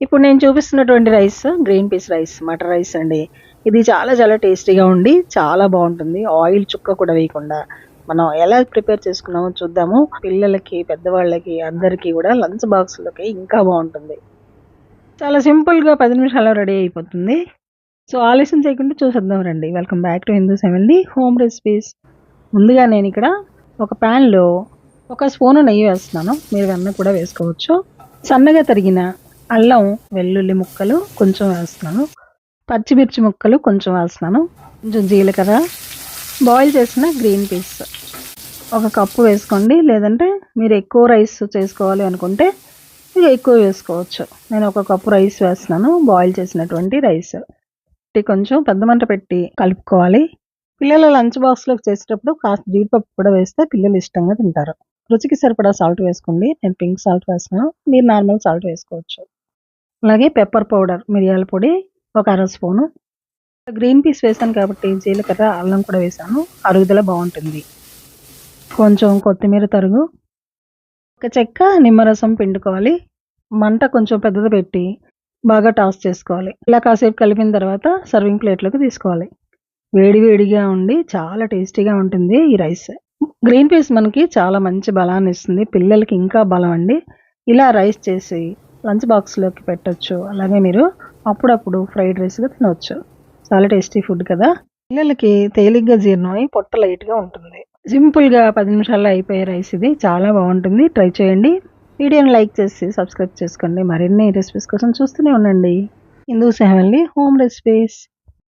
ఇప్పుడు నేను చూపిస్తున్నటువంటి rice green peas rice, matar rice అండి. ఇది చాలా చాలా టేస్టీగా ఉండి చాలా బాగుంటుంది. ఆయిల్ చుక్క కూడా వేయకుండా మనం ఎలా ప్రిపేర్ చేసుకున్నామో చూద్దాము. పిల్లలకి, పెద్దవాళ్ళకి అందరికీ కూడా లంచ్ బాక్స్‌లోకి ఇంకా బాగుంటుంది. చాలా సింపుల్‌గా 10 నిమిషాల్లో రెడీ అయిపోతుంది. సో, ఆలస్యం చేయకుండా చూసేద్దాం రండి. Welcome back to Hindu సెవెన్‌లీ home recipes. ముందుగా నేనిక్కడ ఒక ప్యాన్‌లో ఒక స్పూను నెయ్యి వేస్తున్నాను. మీరు వెన్న కూడా వేసుకోవచ్చు. సన్నగా తరిగిన అల్లం, వెల్లుల్లి ముక్కలు కొంచెం వేస్తున్నాను. పచ్చిమిర్చి ముక్కలు కొంచెం వేస్తున్నాను. కొంచెం జీలకర్ర, బాయిల్ చేసిన గ్రీన్ పీస్ ఒక కప్పు వేసుకోండి. లేదంటే మీరు ఎక్కువ రైస్ చేసుకోవాలి అనుకుంటే ఇక ఎక్కువ వేసుకోవచ్చు. నేను ఒక కప్పు రైస్ వేస్తున్నాను, బాయిల్ చేసినటువంటి రైస్. కొంచెం పెద్ద మంట పెట్టి కలుపుకోవాలి. పిల్లల లంచ్ బాక్స్‌లోకి చేసేటప్పుడు కాస్త జీడిపప్పు కూడా వేస్తే పిల్లలు ఇష్టంగా తింటారు. రుచికి సరిపడా సాల్ట్ వేసుకోండి. నేను పింక్ సాల్ట్ వేస్తున్నాను. మీరు నార్మల్ సాల్ట్ వేసుకోవచ్చు. అలాగే పెప్పర్ పౌడర్, మిరియాల పొడి ఒక అర స్పూను. గ్రీన్ పీస్ వేసాను కాబట్టి జీలకర్ర, అల్లం కూడా వేసాను. అరుగుదల బాగుంటుంది. కొంచెం కొత్తిమీర తరుగు, ఒక చెక్క నిమ్మరసం పిండుకోవాలి. మంట కొంచెం పెద్దది పెట్టి బాగా టాస్ చేసుకోవాలి. ఇలా కాసేపు కలిపిన తర్వాత సర్వింగ్ ప్లేట్లోకి తీసుకోవాలి. వేడి వేడిగా ఉండి చాలా టేస్టీగా ఉంటుంది ఈ రైస్. గ్రీన్ పీస్ మనకి చాలా మంచి బలాన్ని ఇస్తుంది. పిల్లలకి ఇంకా బలం అండి. ఇలా రైస్ చేసి లంచ్ బాక్స్‌లోకి పెట్టొచ్చు. అలాగే మీరు అప్పుడప్పుడు ఫ్రైడ్ రైస్‌గా తినొచ్చు. చాలా టేస్టీ ఫుడ్ కదా! పిల్లలకి తేలిగ్గా జీర్ణమై పొట్ట లైట్‌గా ఉంటుంది. సింపుల్‌గా 10 నిమిషాల్లో అయిపోయే రైస్ ఇది. చాలా బాగుంటుంది. ట్రై చేయండి. వీడియోని లైక్ చేసి సబ్స్క్రైబ్ చేసుకోండి. మరిన్ని రెసిపీస్ కోసం చూస్తూనే ఉండండి. Hindu సెవెన్‌లీ home recipes.